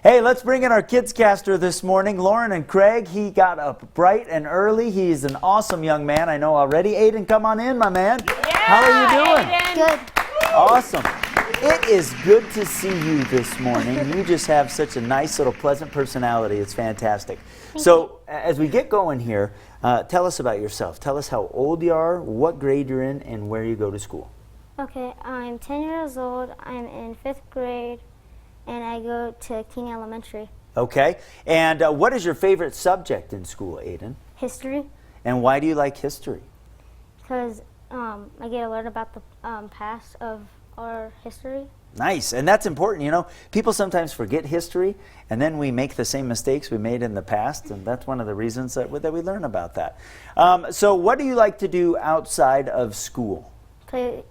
Hey, let's bring in our Kidscaster this morning, Lauren and Craig. He got up bright and early. He's an awesome young man, I know already. Aiden, come on in, my man. Yeah, how are you doing? Aiden. Good. Awesome. It is good to see you this morning. You just have such a nice little pleasant personality. It's fantastic. So as we get going here, tell us about yourself. Tell us how old you are, what grade you're in, and where you go to school. Okay, I'm 10 years old. I'm in 5th grade, and I go to King Elementary. Okay. And what is your favorite subject in school, Aiden? History, And why do you like history? because I get to learn about the past of our history. Nice. And that's important. You know, people sometimes forget history, and then we make the same mistakes we made in the past, and that's one of the reasons that we learn about that. So what do you like to do outside of school? Play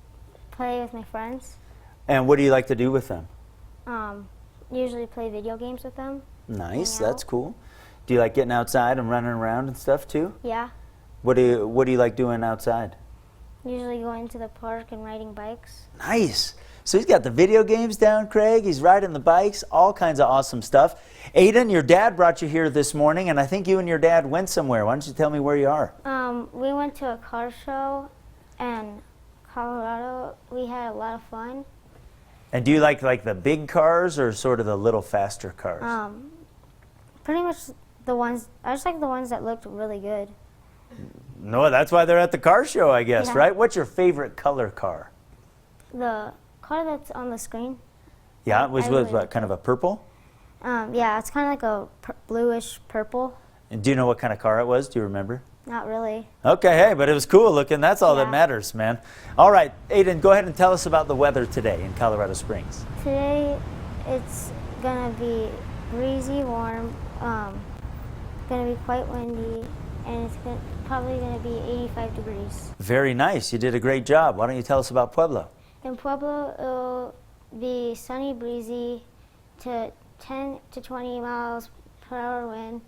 with my friends. And what do you like to do with them? Usually play video games with them. Nice. Hang out. That's cool. Do you like getting outside and running around and stuff too? Yeah. What do you like doing outside? Usually going to the park and riding bikes. Nice. So he's got the video games down, Craig. He's riding the bikes, all kinds of awesome stuff. Aiden, your dad brought you here this morning, and I think you and your dad went somewhere. Why don't you tell me where you are? We went to a car show in Colorado. We had a lot of fun. And do you like the big cars or sort of the little faster cars? Pretty much the ones, I just like the ones that looked really good. No, that's why they're at the car show, I guess, Yeah. right? What's your favorite color car? The car that's on the screen. Yeah, it was I really what, like kind of a purple? Yeah, it's kind of like a bluish purple. And do you know what kind of car it was? Do you remember? Not really. Okay, hey, but it was cool looking. That's all that Yeah. matters, man. All right, Aiden, go ahead and tell us about the weather today in Colorado Springs. Today, it's gonna be breezy, warm. Gonna be quite windy, and it's probably gonna be 85 degrees. Very nice. You did a great job. Why don't you tell us about Pueblo? In Pueblo, it'll be sunny, breezy, to 10 to 20 miles per hour wind,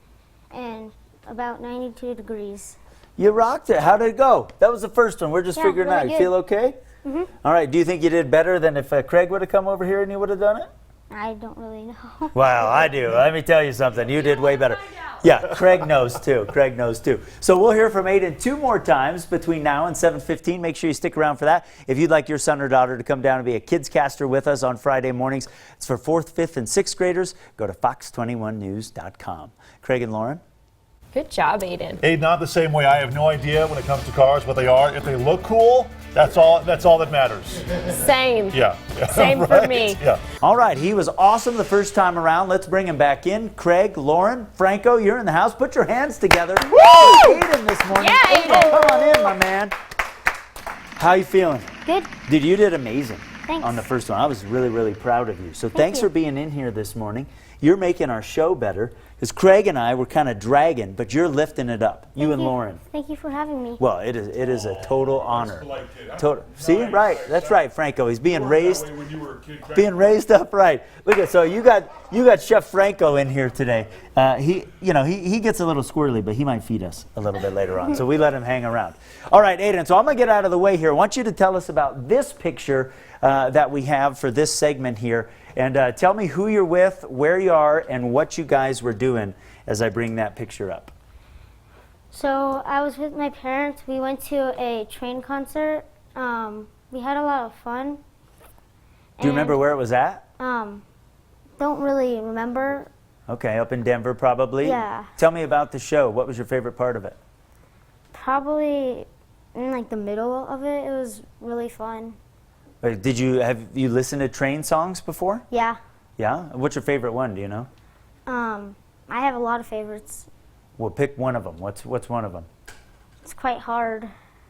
and about 92 degrees. You rocked it. How did it go? That was the first one. We're just Yeah, figuring really out. You good. feel okay? Mm-hmm. All right. Do you think you did better than if Craig would have come over here and you would have done it? I don't really know. Well, I do. Let me tell you something. You did way better. Yeah, Craig knows too. Craig knows too. So we'll hear from Aiden 2 more times between now and 7:15. Make sure you stick around for that. If you'd like your son or daughter to come down and be a Kidscaster with us on Friday mornings, it's for 4th, 5th, and 6th graders. Go to fox21news.com. Craig and Lauren? Good job, Aiden. Aiden, not the same way. I have no idea when it comes to cars what they are. If they look cool, that's all that matters. Same. Yeah. Same for Right? me. Yeah. All right, he was awesome the first time around. Let's bring him back in. Craig, Lauren, Franco, you're in the house. Put your hands together. Woo! Aiden this morning. Yeah, Aiden. Come on in, my man. How you feeling? Good. Dude, you did amazing. Thanks. On the first one. I was really, really proud of you. So thanks you. for being in here this morning. You're making our show better because Craig and I were kind of dragging, but you're lifting it up. You and Lauren. Thank you for having me. Well, it is a total honor. Total. See, right? That's right, Franco. He's being raised upright. Look at so you got Chef Franco in here today. He gets a little squirrely, but he might feed us a little bit later on. So we let him hang around. All right, Aiden. So I'm gonna get out of the way here. I want you to tell us about this picture that we have for this segment here, and tell me who you're with, where you are, and what you guys were doing as I bring that picture up. So I was with my parents. We went to a train concert. We had a lot of fun. Do you remember where it was at? Don't really remember. Okay, up in Denver probably. Yeah. Tell me about the show. What was your favorite part of it? Probably in like the middle of it. It was really fun. Have you listened to train songs before? Yeah. Yeah? What's your favorite one, do you know? I have a lot of favorites. Well, pick one of them. What's one of them? It's quite hard.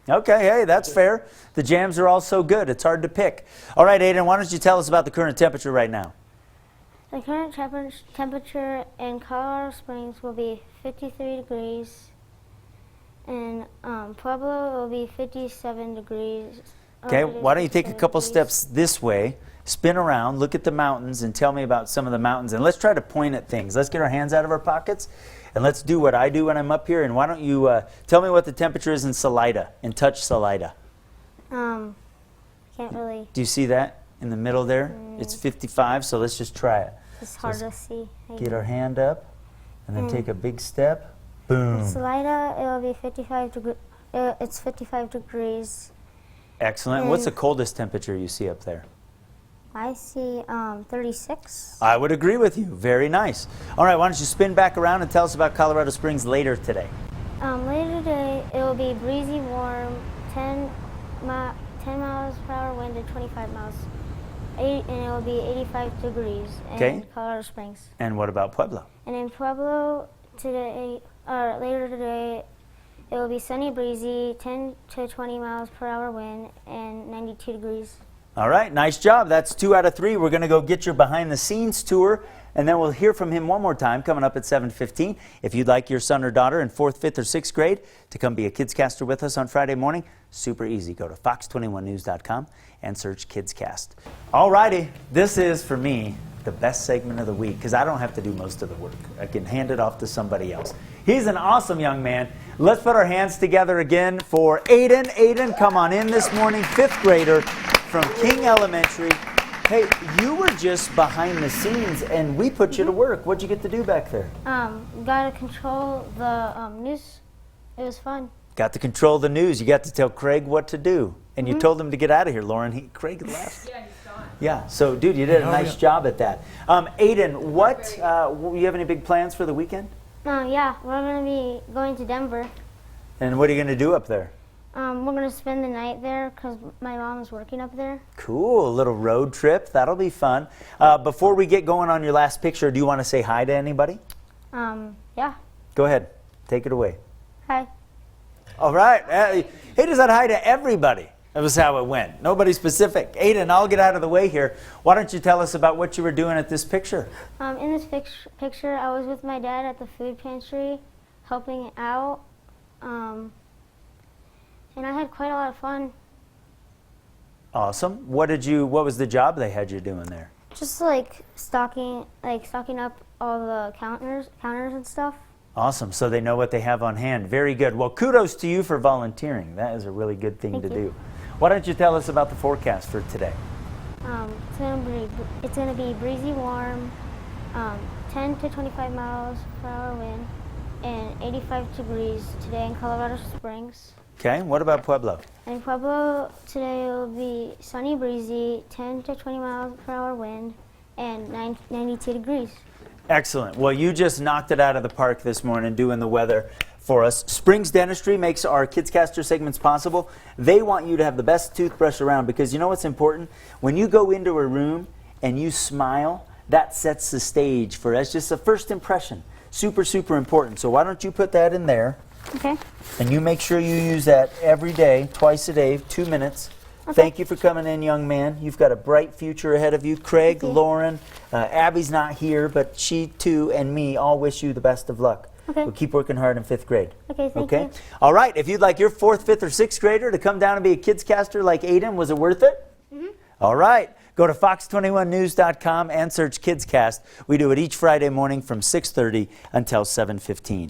Okay, hey, that's fair. The jams are all so good, it's hard to pick. All right, Aiden, why don't you tell us about the current temperature right now? The current temperature in Colorado Springs will be 53 degrees. In Pueblo, it will be 57 degrees. Okay, why don't you take a couple steps this way, spin around, look at the mountains, and tell me about some of the mountains. And let's try to point at things. Let's get our hands out of our pockets, and let's do what I do when I'm up here. And why don't you tell me what the temperature is in Salida, and touch Salida. Can't really. Do you see that in the middle there? It's 55, so let's just try it. It's hard to see. Get our hand up, and then take a big step. Boom. Salida, it'll be 55 degrees. It's 55 degrees. Excellent. What's the coldest temperature you see up there? I see 36. I would agree with you. Very nice. All right, why don't you spin back around and tell us about Colorado Springs later today. Later today, it will be breezy, warm, 10 miles per hour wind and 25 miles. And it will be 85 degrees in Colorado Springs. And what about Pueblo? And in Pueblo today, or later today, it will be sunny, breezy, 10 to 20 miles per hour wind and 92 degrees. All right, nice job. That's 2 out of 3. We're going to go get your behind the scenes tour, and then we'll hear from him one more time coming up at 7:15. If you'd like your son or daughter in 4th, 5th, or 6th grade to come be a Kidscaster with us on Friday morning, super easy. Go to fox21news.com and search Kidscast. All righty, this is, for me, the best segment of the week because I don't have to do most of the work. I can hand it off to somebody else. He's an awesome young man. Let's put our hands together again for Aiden. Aiden, come on in this morning, 5th grader from King Elementary. Hey, you were just behind the scenes and we put you to work. What'd you get to do back there? Got to control the news. It was fun. Got to control the news. You got to tell Craig what to do. And you told him to get out of here, Lauren. Craig left. Yeah, he's gone. Yeah, so dude, you did a nice job at that. Aiden, what, you have any big plans for the weekend? Yeah, we're going to be going to Denver. And what are you going to do up there? We're going to spend the night there because my mom's working up there. Cool, a little road trip. That'll be fun. Before we get going on your last picture, do you want to say hi to anybody? Yeah. Go ahead. Take it away. Hi. All right. He just said hi to everybody. That was how it went. Nobody specific. Aiden, I'll get out of the way here. Why don't you tell us about what you were doing at this picture? In this picture, I was with my dad at the food pantry, helping out. And I had quite a lot of fun. Awesome. What was the job they had you doing there? Just stocking up all the counters and stuff. Awesome. So they know what they have on hand. Very good. Well, kudos to you for volunteering. That is a really good thing to do. Why don't you tell us about the forecast for today? It's gonna be breezy, warm, 10 to 25 miles per hour wind, and 85 degrees today in Colorado Springs. Okay. What about Pueblo? In Pueblo today it will be sunny, breezy, 10 to 20 miles per hour wind, and 92 degrees. Excellent. Well, you just knocked it out of the park this morning doing the weather for us. Springs Dentistry makes our Kidscaster segments possible. They want you to have the best toothbrush around because you know what's important? When you go into a room and you smile, that sets the stage for us. Just a first impression. Super, super important. So why don't you put that in there? Okay. And you make sure you use that every day, twice a day, 2 minutes. Okay. Thank you for coming in, young man. You've got a bright future ahead of you. Craig, Lauren, Abby's not here, but she too and me all wish you the best of luck. Okay. We'll keep working hard in 5th grade. Okay, thank you. All right, if you'd like your 4th, 5th, or 6th grader to come down and be a Kidscaster like Aiden, was it worth it? All right. Go to fox21news.com and search Kidscast. We do it each Friday morning from 6:30 until 7:15.